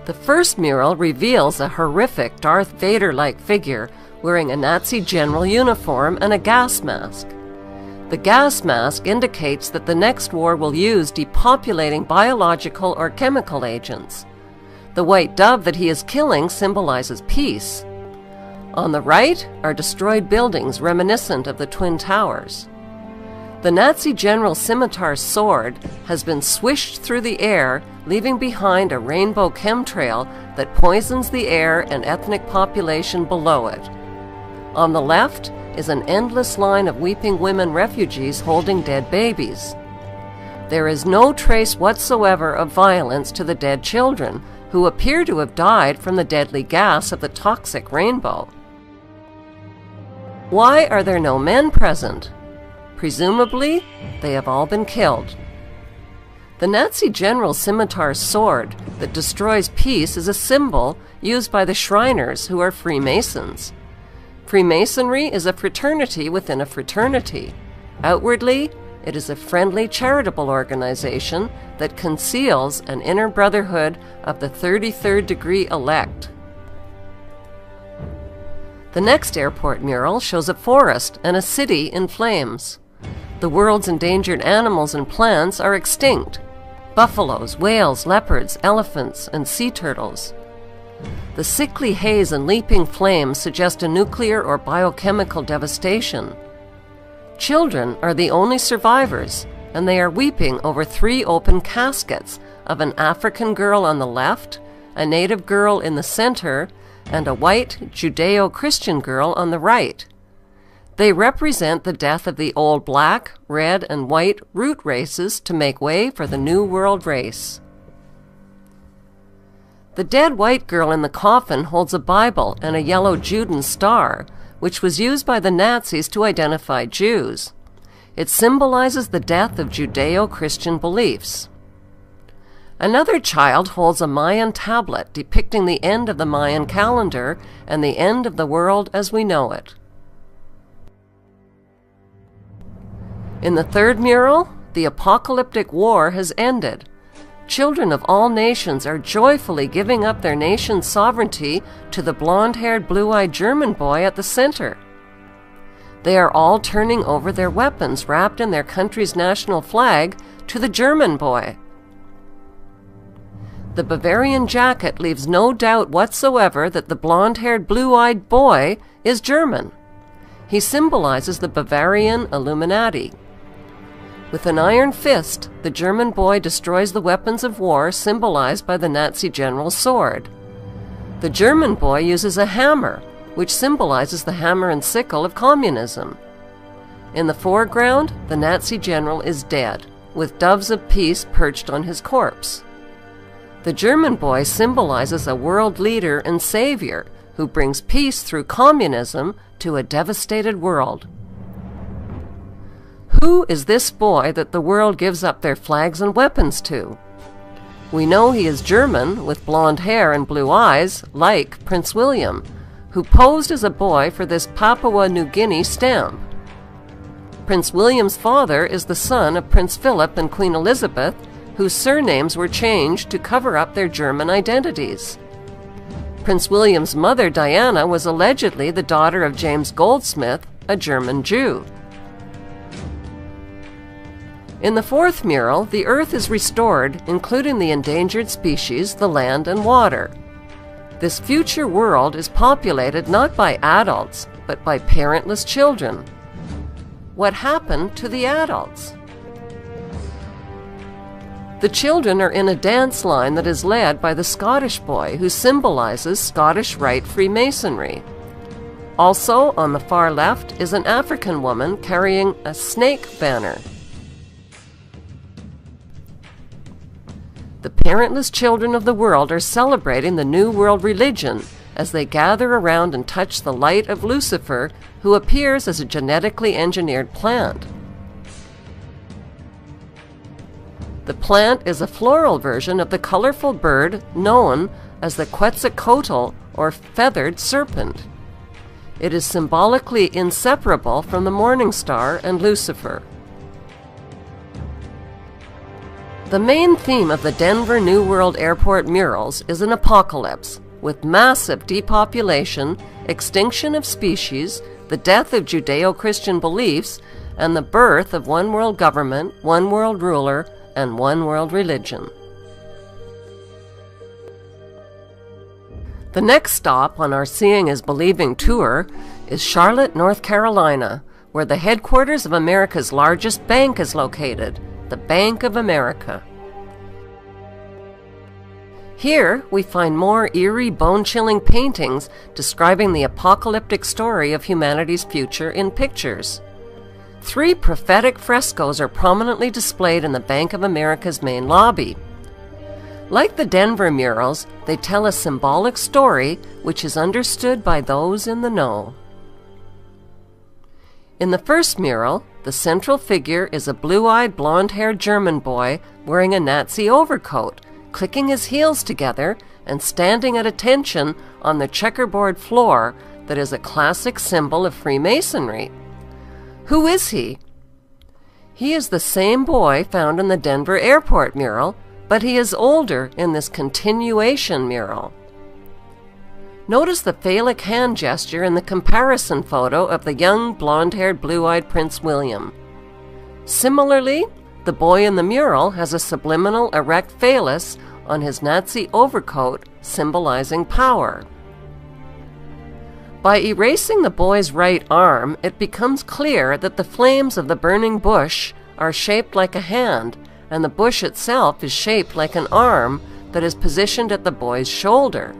The first mural reveals a horrific Darth Vader-like figure wearing a Nazi general uniform and a gas mask. The gas mask indicates that the next war will use depopulating biological or chemical agents. The white dove that he is killing symbolizes peace. On the right are destroyed buildings reminiscent of the Twin Towers. The Nazi general's scimitar's sword has been swished through the air, leaving behind a rainbow chemtrail that poisons the air and ethnic population below it. On the left is an endless line of weeping women refugees holding dead babies. There is no trace whatsoever of violence to the dead children, who appear to have died from the deadly gas of the toxic rainbow. Why are there no men present? Presumably, they have all been killed. The Nazi general's scimitar's sword that destroys peace is a symbol used by the Shriners, who are Freemasons. Freemasonry is a fraternity within a fraternity. Outwardly, it is a friendly charitable organization that conceals an inner brotherhood of the 33rd degree elect. The next airport mural shows a forest and a city in flames. The world's endangered animals and plants are extinct: buffaloes, whales, leopards, elephants, and sea turtles. The sickly haze and leaping flames suggest a nuclear or biochemical devastation. Children are the only survivors, and they are weeping over 3 open caskets of an African girl on the left, a native girl in the center, and a white Judeo-Christian girl on the right. They represent the death of the old black, red, and white root races to make way for the New World race. The dead white girl in the coffin holds a Bible and a yellow Juden star, which was used by the Nazis to identify Jews. It symbolizes the death of Judeo-Christian beliefs. Another child holds a Mayan tablet depicting the end of the Mayan calendar and the end of the world as we know it. In the third mural, the apocalyptic war has ended. Children of all nations are joyfully giving up their nation's sovereignty to the blonde-haired, blue-eyed German boy at the center. They are all turning over their weapons wrapped in their country's national flag to the German boy. The Bavarian jacket leaves no doubt whatsoever that the blonde-haired, blue-eyed boy is German. He symbolizes the Bavarian Illuminati. With an iron fist, the German boy destroys the weapons of war symbolized by the Nazi general's sword. The German boy uses a hammer, which symbolizes the hammer and sickle of communism. In the foreground, the Nazi general is dead, with doves of peace perched on his corpse. The German boy symbolizes a world leader and savior who brings peace through communism to a devastated world. Who is this boy that the world gives up their flags and weapons to? We know he is German, with blonde hair and blue eyes, like Prince William, who posed as a boy for this Papua New Guinea stamp. Prince William's father is the son of Prince Philip and Queen Elizabeth, whose surnames were changed to cover up their German identities. Prince William's mother, Diana, was allegedly the daughter of James Goldsmith, a German Jew. In the fourth mural, the earth is restored, including the endangered species, the land and water. This future world is populated not by adults, but by parentless children. What happened to the adults? The children are in a dance line that is led by the Scottish boy, who symbolizes Scottish Rite Freemasonry. Also, on the far left is an African woman carrying a snake banner. The parentless children of the world are celebrating the New World religion as they gather around and touch the light of Lucifer, who appears as a genetically engineered plant. The plant is a floral version of the colorful bird known as the Quetzalcoatl, or feathered serpent. It is symbolically inseparable from the morning star and Lucifer. The main theme of the Denver New World Airport murals is an apocalypse, with massive depopulation, extinction of species, the death of Judeo-Christian beliefs, and the birth of one world government, one world ruler, and one world religion. The next stop on our Seeing is Believing tour is Charlotte, North Carolina, where the headquarters of America's largest bank is located, the Bank of America. Here, we find more eerie, bone-chilling paintings describing the apocalyptic story of humanity's future in pictures. 3 prophetic frescoes are prominently displayed in the Bank of America's main lobby. Like the Denver murals, they tell a symbolic story which is understood by those in the know. In the first mural, the central figure is a blue-eyed, blonde-haired German boy wearing a Nazi overcoat, clicking his heels together and standing at attention on the checkerboard floor that is a classic symbol of Freemasonry. Who is he? He is the same boy found in the Denver Airport mural, but he is older in this continuation mural. Notice the phallic hand gesture in the comparison photo of the young, blonde-haired, blue-eyed Prince William. Similarly, the boy in the mural has a subliminal erect phallus on his Nazi overcoat, symbolizing power. By erasing the boy's right arm, it becomes clear that the flames of the burning bush are shaped like a hand, and the bush itself is shaped like an arm that is positioned at the boy's shoulder.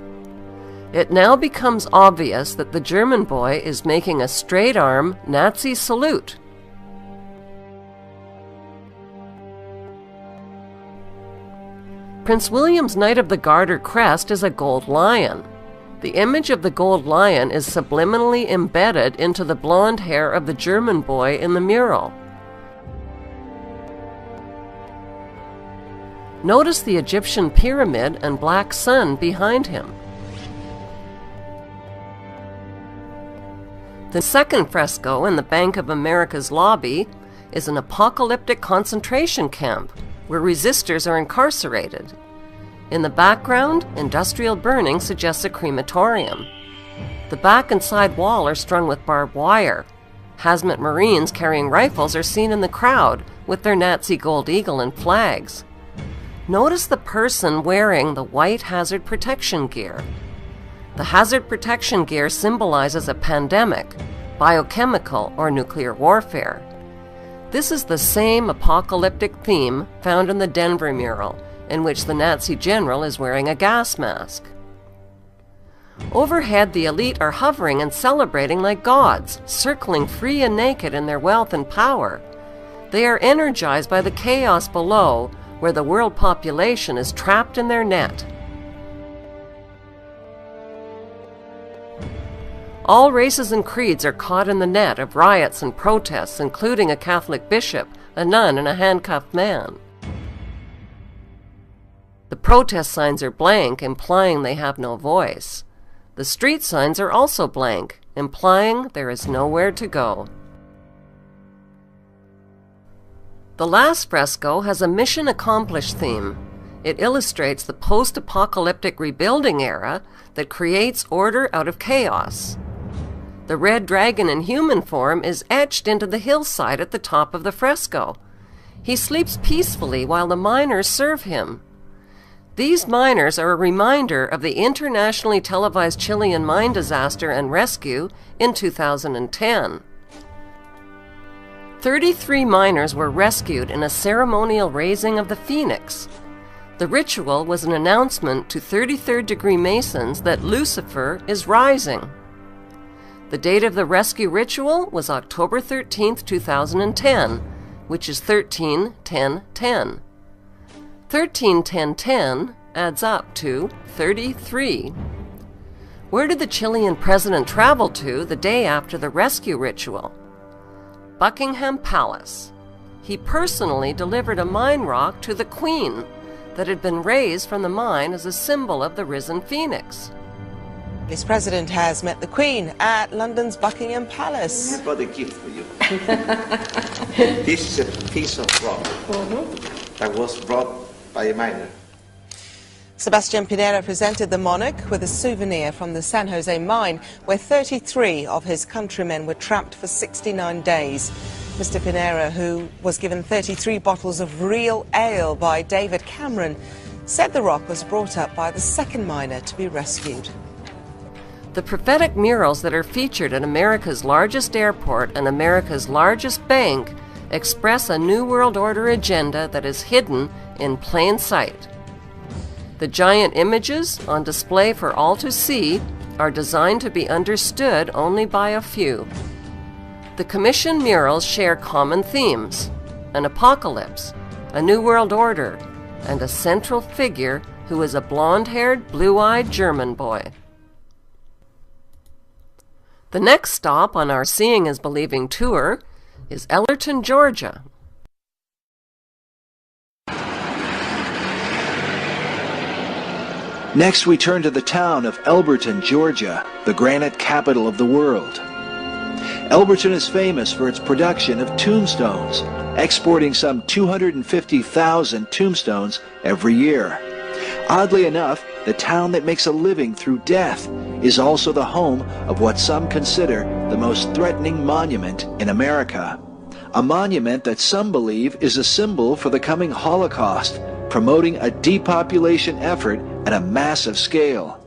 It now becomes obvious that the German boy is making a straight-arm Nazi salute. Prince William's Knight of the Garter crest is a gold lion. The image of the gold lion is subliminally embedded into the blonde hair of the German boy in the mural. Notice the Egyptian pyramid and black sun behind him. The second fresco in the Bank of America's lobby is an apocalyptic concentration camp where resistors are incarcerated. In the background, industrial burning suggests a crematorium. The back and side wall are strung with barbed wire. Hazmat Marines carrying rifles are seen in the crowd with their Nazi Gold Eagle and flags. Notice the person wearing the white hazard protection gear. The hazard protection gear symbolizes a pandemic, biochemical, or nuclear warfare. This is the same apocalyptic theme found in the Denver mural, in which the Nazi general is wearing a gas mask. Overhead, the elite are hovering and celebrating like gods, circling free and naked in their wealth and power. They are energized by the chaos below, where the world population is trapped in their net. All races and creeds are caught in the net of riots and protests, including a Catholic bishop, a nun, and a handcuffed man. The protest signs are blank, implying they have no voice. The street signs are also blank, implying there is nowhere to go. The last fresco has a mission accomplished theme. It illustrates the post-apocalyptic rebuilding era that creates order out of chaos. The red dragon in human form is etched into the hillside at the top of the fresco. He sleeps peacefully while the miners serve him. These miners are a reminder of the internationally televised Chilean mine disaster and rescue in 2010. 33 miners were rescued in a ceremonial raising of the phoenix. The ritual was an announcement to 33rd degree Masons that Lucifer is rising. The date of the rescue ritual was October 13, 2010, which is 13-10-10. 13-10-10 adds up to 33. Where did the Chilean president travel to the day after the rescue ritual? Buckingham Palace. He personally delivered a mine rock to the Queen that had been raised from the mine as a symbol of the risen phoenix. This president has met the Queen at London's Buckingham Palace. I've got a gift for you. This is a piece of rock. that was brought by a miner. Sebastian Pinera presented the monarch with a souvenir from the San Jose mine, where 33 of his countrymen were trapped for 69 days. Mr. Pinera, who was given 33 bottles of real ale by David Cameron, said the rock was brought up by the second miner to be rescued. The prophetic murals that are featured at America's largest airport and America's largest bank express a New World Order agenda that is hidden in plain sight. The giant images on display for all to see are designed to be understood only by a few. The commissioned murals share common themes: an apocalypse, a New World Order, and a central figure who is a blonde-haired, blue-eyed German boy. The next stop on our Seeing is Believing tour is Ellerton, Georgia. Next, we turn to the town of Elberton, Georgia, the granite capital of the world. Elberton is famous for its production of tombstones, exporting some 250,000 tombstones every year. Oddly enough, the town that makes a living through death is also the home of what some consider the most threatening monument in America. A monument that some believe is a symbol for the coming Holocaust, promoting a depopulation effort at a massive scale.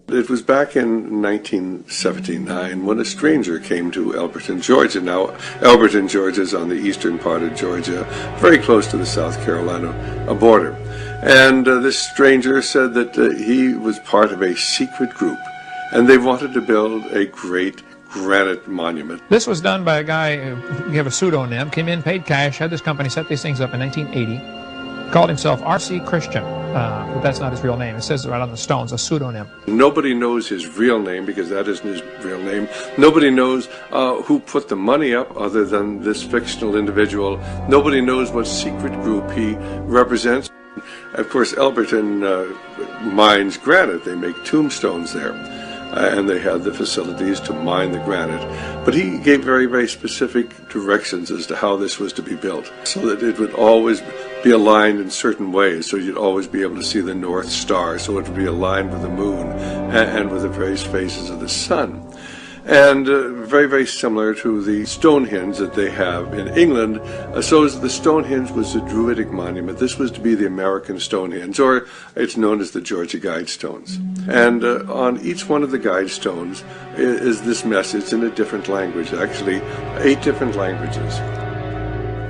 It was back in 1979 when a stranger came to Elberton, Georgia. Now, Elberton, Georgia is on the eastern part of Georgia, very close to the South Carolina border. And this stranger said that he was part of a secret group, and they wanted to build a great granite monument. This was done by a guy who gave a pseudonym, came in, paid cash, had this company set these things up in 1980. Called himself R.C. Christian, but that's not his real name. It says right on the stones, a pseudonym. Nobody knows his real name because that isn't his real name. Nobody knows who put the money up other than this fictional individual. Nobody knows what secret group he represents. Of course, Elberton mines granite. They make tombstones there. And they had the facilities to mine the granite. But he gave very, very specific directions as to how this was to be built, so that it would always be aligned in certain ways, so you'd always be able to see the North Star, so it would be aligned with the moon and with the various phases of the sun. And very, very similar to the Stonehenge that they have in England. So the Stonehenge was a Druidic monument. This was to be the American Stonehenge, or it's known as the Georgia Guidestones. And on each one of the Guidestones is this message in a different language, actually 8 different languages,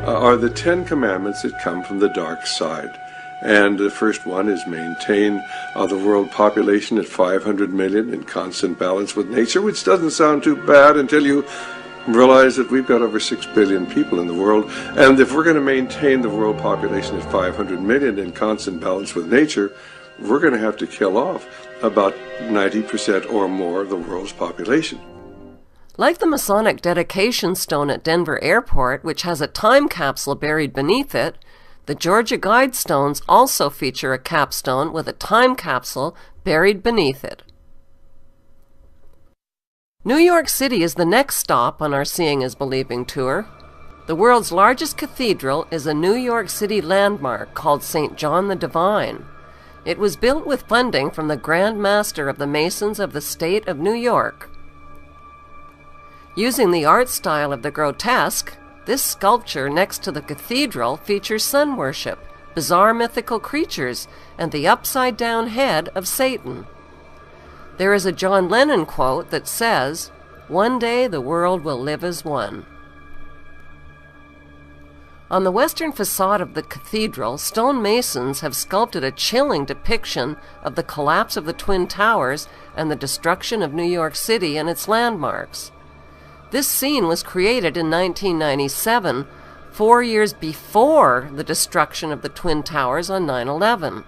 are the 10 commandments that come from the dark side. And the first one is maintain the world population at 500 million in constant balance with nature, which doesn't sound too bad until you realize that we've got over 6 billion people in the world. And if we're going to maintain the world population at 500 million in constant balance with nature, we're going to have to kill off about 90% or more of the world's population. Like the Masonic dedication stone at Denver Airport, which has a time capsule buried beneath it, the Georgia Guidestones also feature a capstone with a time capsule buried beneath it. New York City is the next stop on our Seeing is Believing tour. The world's largest cathedral is a New York City landmark called St. John the Divine. It was built with funding from the Grand Master of the Masons of the state of New York. Using the art style of the grotesque, this sculpture next to the cathedral features sun worship, bizarre mythical creatures, and the upside-down head of Satan. There is a John Lennon quote that says, "One day the world will live as one." On the western facade of the cathedral, stonemasons have sculpted a chilling depiction of the collapse of the Twin Towers and the destruction of New York City and its landmarks. This scene was created in 1997, 4 years before the destruction of the Twin Towers on 9/11.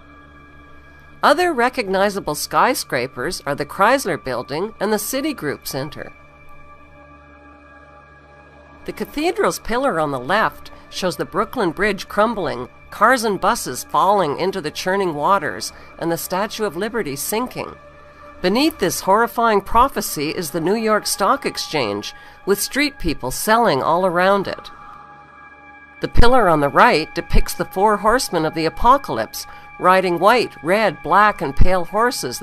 Other recognizable skyscrapers are the Chrysler Building and the Citigroup Center. The cathedral's pillar on the left shows the Brooklyn Bridge crumbling, cars and buses falling into the churning waters, and the Statue of Liberty sinking. Beneath this horrifying prophecy is the New York Stock Exchange, with street people selling all around it. The pillar on the right depicts the 4 horsemen of the apocalypse, riding white, red, black, and pale horses